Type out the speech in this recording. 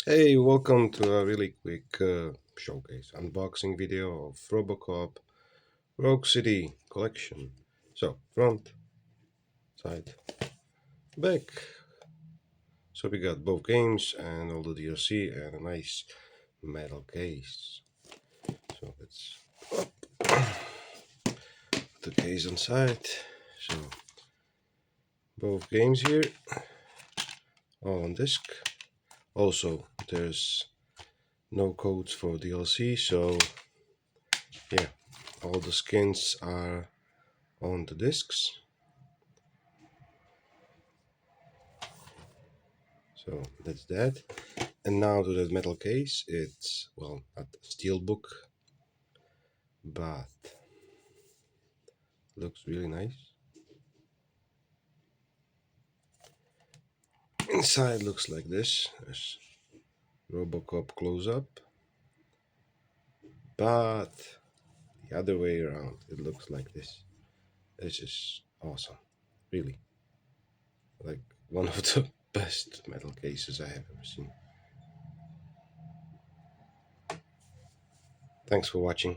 Hey, welcome to a really quick showcase unboxing video of Robocop Rogue City collection. So, front, side, back. So we got both games and all the DLC and a nice metal case. So let's put the case inside. So both games here, all on disc. Also, there's no codes for DLC, so yeah, all the skins are on the discs. So that's that. And now to the metal case. It's, well, not a steel book, but looks really nice. Inside looks like this. There's Robocop close up, but the other way around, it looks like this. This is awesome. Really. Like one of the best metal cases I have ever seen. Thanks for watching.